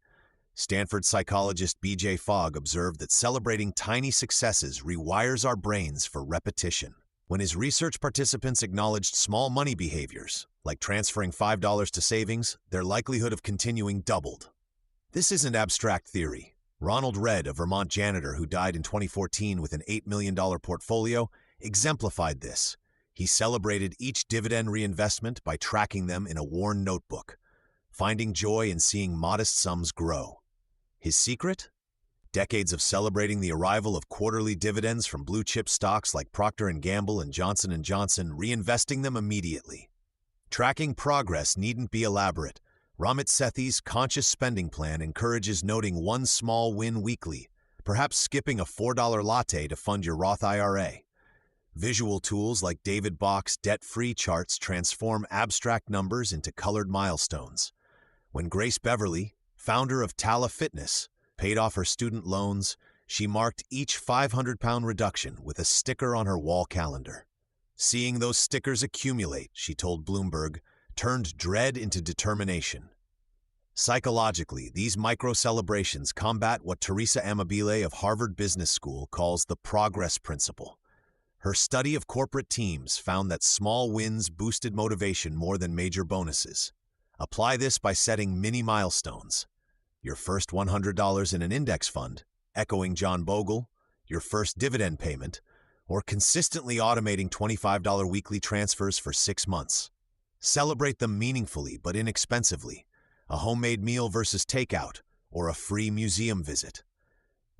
Stanford psychologist B.J. Fogg observed that celebrating tiny successes rewires our brains for repetition. When his research participants acknowledged small money behaviors, like transferring $5 to savings, their likelihood of continuing doubled. This isn't abstract theory. Ronald Redd, a Vermont janitor who died in 2014 with an $8 million portfolio, exemplified this. He celebrated each dividend reinvestment by tracking them in a worn notebook, finding joy in seeing modest sums grow. His secret? Decades of celebrating the arrival of quarterly dividends from blue-chip stocks like Procter & Gamble and Johnson & Johnson, reinvesting them immediately. Tracking progress needn't be elaborate. Ramit Sethi's conscious spending plan encourages noting one small win weekly, perhaps skipping a $4 latte to fund your Roth IRA. Visual tools like David Bach's debt-free charts transform abstract numbers into colored milestones. When Grace Beverly, founder of Tala Fitness, paid off her student loans, she marked each 500-pound reduction with a sticker on her wall calendar. Seeing those stickers accumulate, she told Bloomberg, turned dread into determination. Psychologically, these micro-celebrations combat what Teresa Amabile of Harvard Business School calls the progress principle. Her study of corporate teams found that small wins boosted motivation more than major bonuses. Apply this by setting mini milestones. Your first $100 in an index fund, echoing John Bogle, your first dividend payment, or consistently automating $25 weekly transfers for 6 months. Celebrate them meaningfully but inexpensively, a homemade meal versus takeout, or a free museum visit.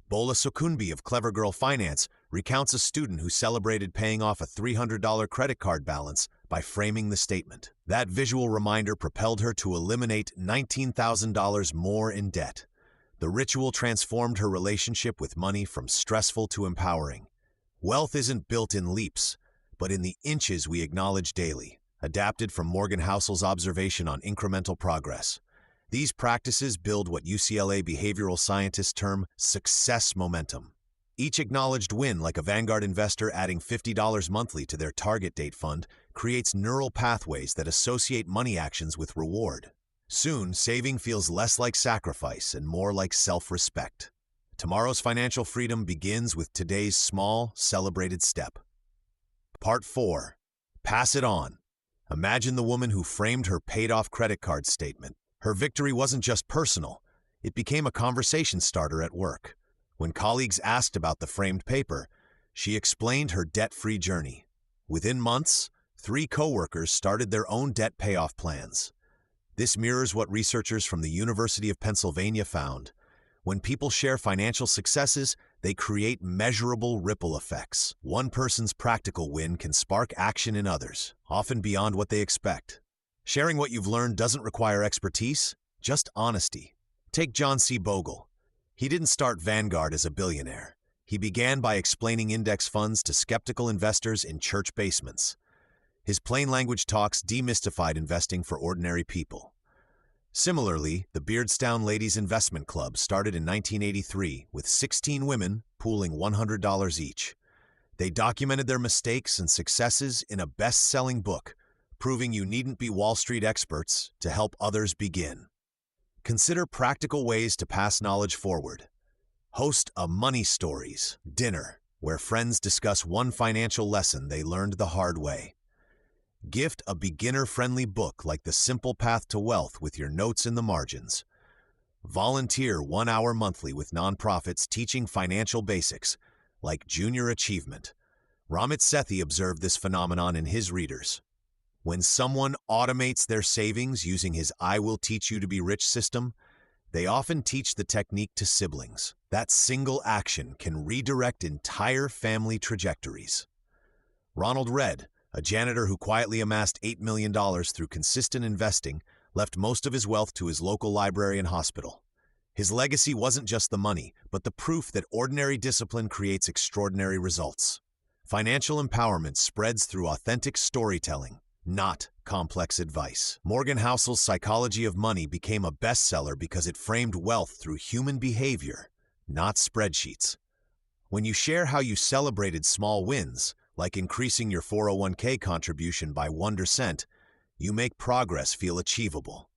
Bola Sokunbi of Clever Girl Finance recounts a student who celebrated paying off a $300 credit card balance by framing the statement. That visual reminder propelled her to eliminate $19,000 more in debt. The ritual transformed her relationship with money from stressful to empowering. Wealth isn't built in leaps, but in the inches we acknowledge daily, adapted from Morgan Housel's observation on incremental progress. These practices build what UCLA behavioral scientists term success momentum. Each acknowledged win, like a Vanguard investor adding $50 monthly to their target date fund, creates neural pathways that associate money actions with reward. Soon, saving feels less like sacrifice and more like self-respect. Tomorrow's financial freedom begins with today's small, celebrated step. Part 4. Pass it on. Imagine the woman who framed her paid-off credit card statement. Her victory wasn't just personal, it became a conversation starter at work. When colleagues asked about the framed paper, she explained her debt-free journey. Within months, 3 coworkers started their own debt payoff plans. This mirrors what researchers from the University of Pennsylvania found. When people share financial successes, they create measurable ripple effects. One person's practical win can spark action in others, often beyond what they expect. Sharing what you've learned doesn't require expertise, just honesty. Take John C. Bogle. He didn't start Vanguard as a billionaire. He began by explaining index funds to skeptical investors in church basements. His plain language talks demystified investing for ordinary people. Similarly, the Beardstown Ladies Investment Club started in 1983 with 16 women pooling $100 each. They documented their mistakes and successes in a best-selling book, proving you needn't be Wall Street experts to help others begin. Consider practical ways to pass knowledge forward. Host a Money Stories dinner where friends discuss one financial lesson they learned the hard way. Gift a beginner-friendly book like The Simple Path to Wealth with your notes in the margins. Volunteer 1 hour monthly with nonprofits teaching financial basics, like Junior Achievement. Ramit Sethi observed this phenomenon in his readers. When someone automates their savings using his I Will Teach You to Be Rich system, they often teach the technique to siblings. That single action can redirect entire family trajectories. Ronald Redd, a janitor who quietly amassed $8 million through consistent investing, left most of his wealth to his local library and hospital. His legacy wasn't just the money, but the proof that ordinary discipline creates extraordinary results. Financial empowerment spreads through authentic storytelling, not complex advice. Morgan Housel's Psychology of Money became a bestseller because it framed wealth through human behavior, not spreadsheets. When you share how you celebrated small wins, like increasing your 401k contribution by 1%, you make progress feel achievable.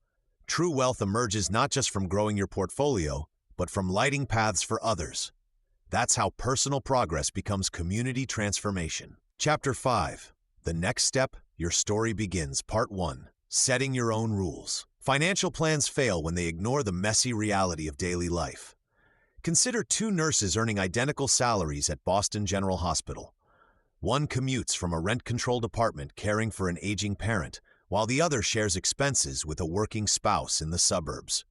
True wealth emerges not just from growing your portfolio, but from lighting paths for others. That's how personal progress becomes community transformation. Chapter 5. The Next Step, Your Story Begins. Part 1. Setting Your Own Rules. Financial plans fail when they ignore the messy reality of daily life. Consider two nurses earning identical salaries at Boston General Hospital. One commutes from a rent-controlled apartment caring for an aging parent, while the other shares expenses with a working spouse in the suburbs.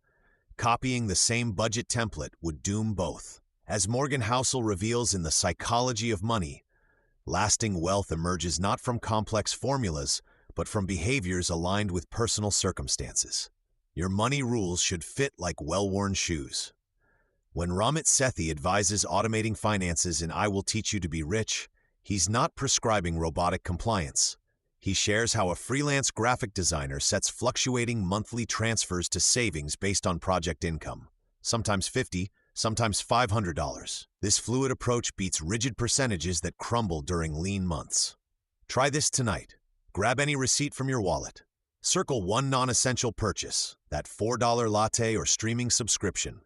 Copying the same budget template would doom both. As Morgan Housel reveals in The Psychology of Money, lasting wealth emerges not from complex formulas, but from behaviors aligned with personal circumstances. Your money rules should fit like well-worn shoes. When Ramit Sethi advises automating finances in I Will Teach You to Be Rich, he's not prescribing robotic compliance. He shares how a freelance graphic designer sets fluctuating monthly transfers to savings based on project income, sometimes $50, sometimes $500. This fluid approach beats rigid percentages that crumble during lean months. Try this tonight. Grab any receipt from your wallet. Circle one non-essential purchase, that $4 latte or streaming subscription.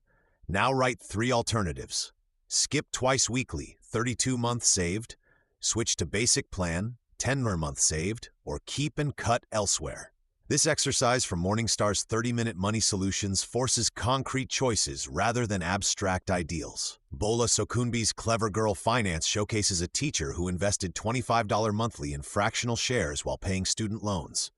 Now write 3 alternatives. Skip twice weekly, 32 months saved. Switch to basic plan, 10 per month saved, or keep and cut elsewhere. This exercise from Morningstar's 30-Minute Money Solutions forces concrete choices rather than abstract ideals. Bola Sokunbi's Clever Girl Finance showcases a teacher who invested $25 monthly in fractional shares while paying student loans.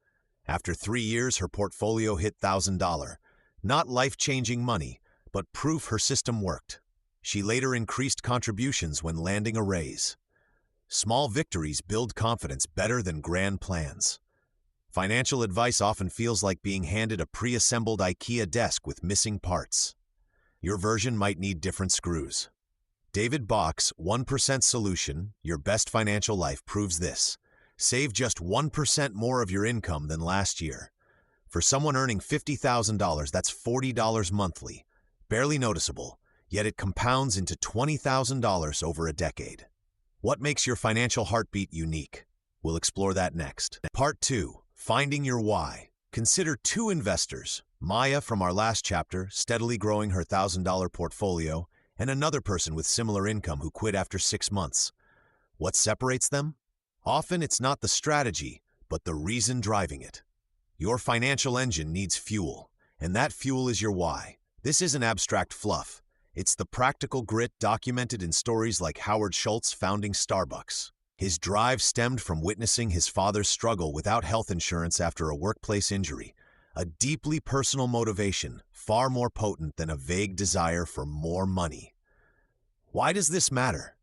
After 3 years, her portfolio hit $1,000. Not life-changing money, but proof her system worked. She later increased contributions when landing a raise. Small victories build confidence better than grand plans. Financial advice often feels like being handed a pre-assembled IKEA desk with missing parts. Your version might need different screws. David Bach's 1% Solution, Your Best Financial Life proves this. Save just 1% more of your income than last year. For someone earning $50,000, that's $40 monthly. Barely noticeable, yet it compounds into $20,000 over a decade. What makes your financial heartbeat unique? We'll explore that next. Part 2. Finding Your Why. Consider two investors, Maya from our last chapter, steadily growing her $1,000 portfolio, and another person with similar income who quit after 6 months. What separates them? Often it's not the strategy, but the reason driving it. Your financial engine needs fuel, and that fuel is your why. This isn't abstract fluff. It's the practical grit documented in stories like Howard Schultz founding Starbucks. His drive stemmed from witnessing his father's struggle without health insurance after a workplace injury, a deeply personal motivation, far more potent than a vague desire for more money. Why does this matter?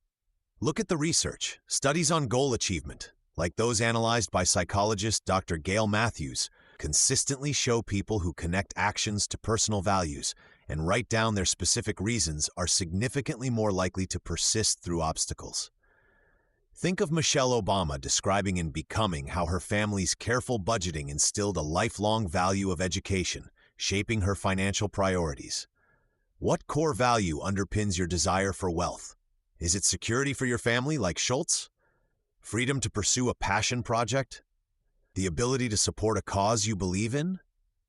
Look at the research. Studies on goal achievement, like those analyzed by psychologist Dr. Gail Matthews, consistently show people who connect actions to personal values and write down their specific reasons are significantly more likely to persist through obstacles. Think of Michelle Obama describing in Becoming how her family's careful budgeting instilled a lifelong value of education, shaping her financial priorities. What core value underpins your desire for wealth? Is it security for your family like Schultz? Freedom to pursue a passion project? The ability to support a cause you believe in?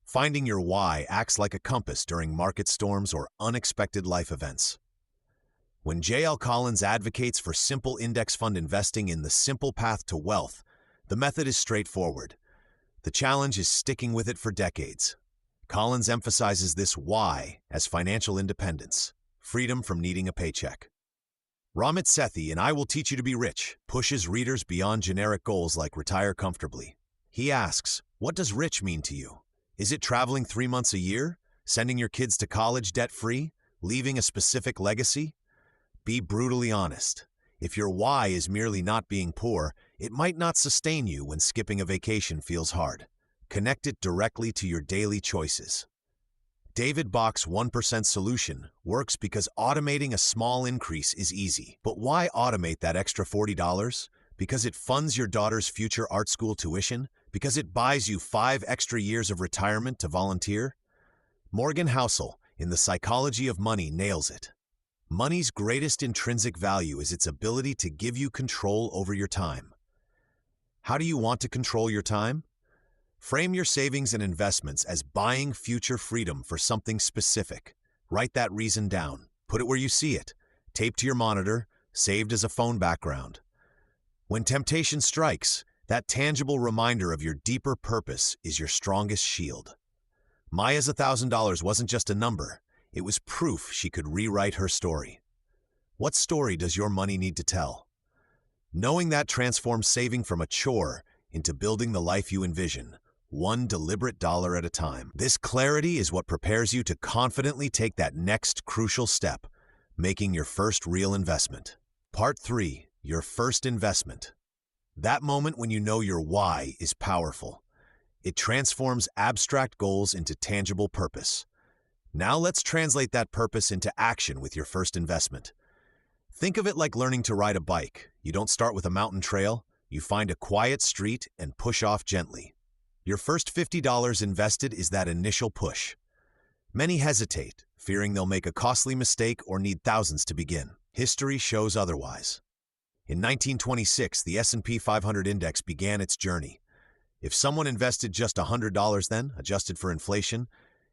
Finding your why acts like a compass during market storms or unexpected life events. When J.L. Collins advocates for simple index fund investing in The Simple Path to Wealth, the method is straightforward. The challenge is sticking with it for decades. Collins emphasizes this why as financial independence, freedom from needing a paycheck. Ramit Sethi in I Will Teach You to Be Rich pushes readers beyond generic goals like retire comfortably. He asks, what does rich mean to you? Is it traveling 3 months a year? Sending your kids to college debt-free? Leaving a specific legacy? Be brutally honest. If your why is merely not being poor, it might not sustain you when skipping a vacation feels hard. Connect it directly to your daily choices. David Bach's 1% Solution works because automating a small increase is easy. But why automate that extra $40? Because it funds your daughter's future art school tuition, Because it buys you 5 extra years of retirement to volunteer? Morgan Housel, in The Psychology of Money, nails it. Money's greatest intrinsic value is its ability to give you control over your time. How do you want to control your time? Frame your savings and investments as buying future freedom for something specific. Write that reason down. Put it where you see it. Taped to your monitor, saved as a phone background. When temptation strikes, that tangible reminder of your deeper purpose is your strongest shield. Maya's $1,000 wasn't just a number. It was proof she could rewrite her story. What story does your money need to tell? Knowing that transforms saving from a chore into building the life you envision, one deliberate dollar at a time. This clarity is what prepares you to confidently take that next crucial step, making your first real investment. Part 3. Your first investment. That moment when you know your why is powerful. It transforms abstract goals into tangible purpose. Now let's translate that purpose into action with your first investment. Think of it like learning to ride a bike. You don't start with a mountain trail. You find a quiet street and push off gently. Your first $50 invested is that initial push. Many hesitate, fearing they'll make a costly mistake or need thousands to begin. History shows otherwise. In 1926, the S&P 500 index began its journey. If someone invested just $100 then, adjusted for inflation,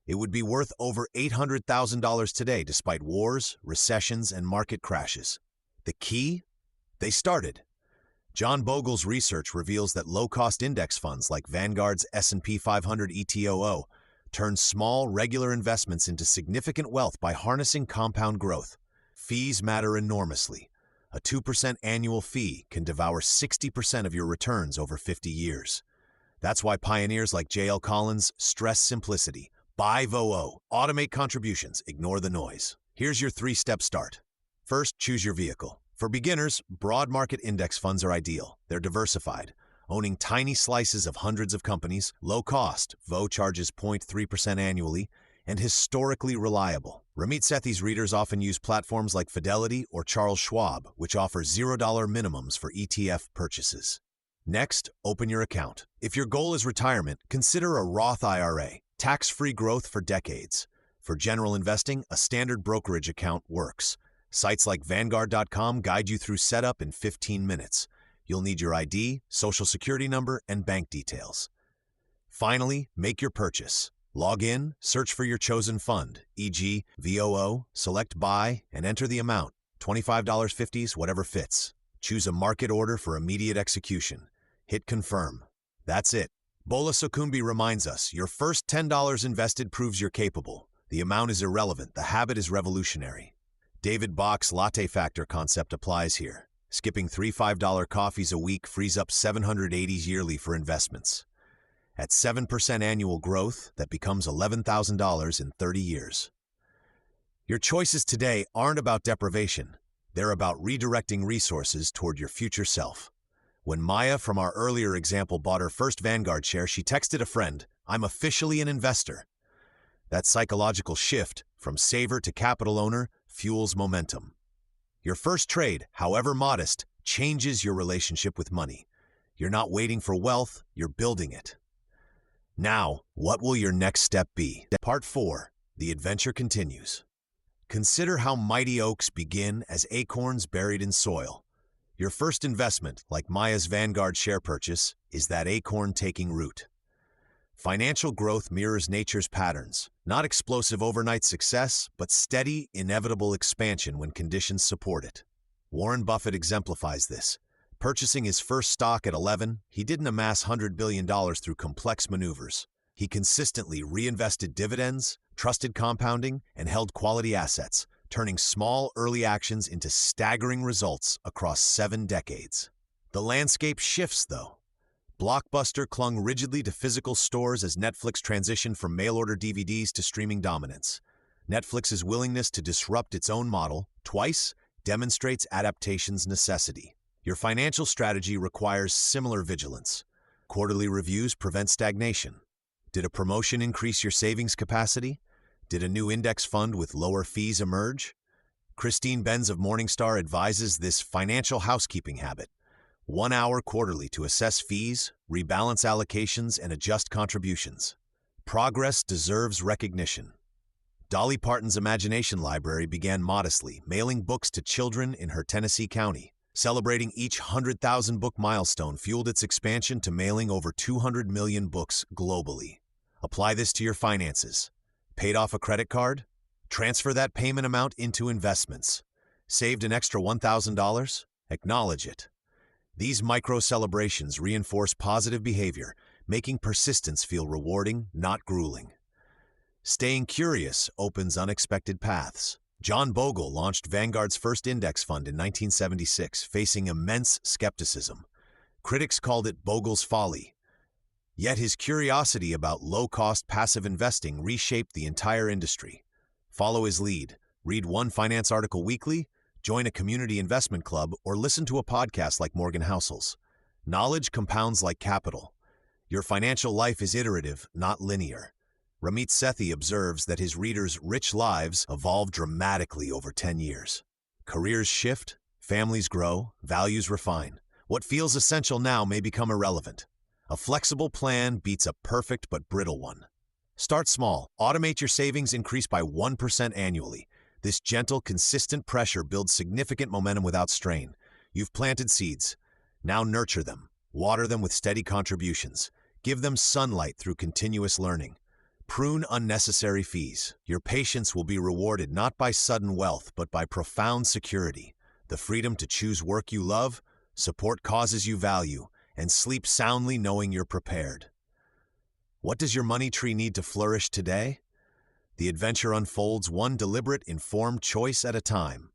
it would be worth over $800,000 today despite wars, recessions, and market crashes. The key? They started. John Bogle's research reveals that low-cost index funds like Vanguard's S&P 500 ETOO turn small, regular investments into significant wealth by harnessing compound growth. Fees matter enormously. A 2% annual fee can devour 60% of your returns over 50 years. That's why pioneers like J.L. Collins stress simplicity. Buy VOO, automate contributions, ignore the noise. Here's your 3-step start. First, choose your vehicle. For beginners, broad market index funds are ideal. They're diversified, owning tiny slices of hundreds of companies, low cost, VOO charges 0.3% annually, and historically reliable. Ramit Sethi's readers often use platforms like Fidelity or Charles Schwab, which offer $0 minimums for ETF purchases. Next, open your account. If your goal is retirement, consider a Roth IRA, tax-free growth for decades. For general investing, a standard brokerage account works. Sites like Vanguard.com guide you through setup in 15 minutes. You'll need your ID, social security number, and bank details. Finally, make your purchase. Log in, search for your chosen fund, e.g. VOO, select Buy, and enter the amount, $25, $50s, whatever fits. Choose a market order for immediate execution. Hit Confirm. That's it. Bola Sokunbi reminds us, your first $10 invested proves you're capable. The amount is irrelevant. The habit is revolutionary. David Bach's latte factor concept applies here. Skipping 3 $5 coffees a week frees up $780 yearly for investments. At 7% annual growth, that becomes $11,000 in 30 years. Your choices today aren't about deprivation. They're about redirecting resources toward your future self. When Maya from our earlier example bought her first Vanguard share, she texted a friend, "I'm officially an investor." That psychological shift from saver to capital owner fuels momentum. Your first trade, however modest, changes your relationship with money. You're not waiting for wealth, you're building it. Now, what will your next step be? Part 4. The adventure continues. Consider how mighty oaks begin as acorns buried in soil. Your first investment, like Maya's Vanguard share purchase, is that acorn taking root. Financial growth mirrors nature's patterns, not explosive overnight success, but steady, inevitable expansion when conditions support it. Warren Buffett exemplifies this. Purchasing his first stock at 11, he didn't amass $100 billion through complex maneuvers. He consistently reinvested dividends, trusted compounding, and held quality assets, turning small, early actions into staggering results across 7 decades. The landscape shifts, though. Blockbuster clung rigidly to physical stores as Netflix transitioned from mail-order DVDs to streaming dominance. Netflix's willingness to disrupt its own model, twice, demonstrates adaptation's necessity. Your financial strategy requires similar vigilance. Quarterly reviews prevent stagnation. Did a promotion increase your savings capacity? Did a new index fund with lower fees emerge? Christine Benz of Morningstar advises this financial housekeeping habit. 1 hour quarterly to assess fees, rebalance allocations, and adjust contributions. Progress deserves recognition. Dolly Parton's Imagination Library began modestly, mailing books to children in her Tennessee county. Celebrating each 100,000 book milestone fueled its expansion to mailing over 200 million books globally. Apply this to your finances. Paid off a credit card? Transfer that payment amount into investments. Saved an extra $1,000? Acknowledge it. These micro-celebrations reinforce positive behavior, making persistence feel rewarding, not grueling. Staying curious opens unexpected paths. John Bogle launched Vanguard's first index fund in 1976, facing immense skepticism. Critics called it Bogle's folly. Yet his curiosity about low-cost passive investing reshaped the entire industry. Follow his lead. Read one finance article weekly, join a community investment club, or listen to a podcast like Morgan Housel's. Knowledge compounds like capital. Your financial life is iterative, not linear. Ramit Sethi observes that his readers' rich lives evolve dramatically over 10 years. Careers shift, families grow, values refine. What feels essential now may become irrelevant. A flexible plan beats a perfect but brittle one. Start small. Automate your savings increase by 1% annually. This gentle, consistent pressure builds significant momentum without strain. You've planted seeds. Now nurture them. Water them with steady contributions. Give them sunlight through continuous learning. Prune unnecessary fees. Your patience will be rewarded not by sudden wealth, but by profound security. The freedom to choose work you love, support causes you value, and sleep soundly knowing you're prepared. What does your money tree need to flourish today? The adventure unfolds one deliberate, informed choice at a time.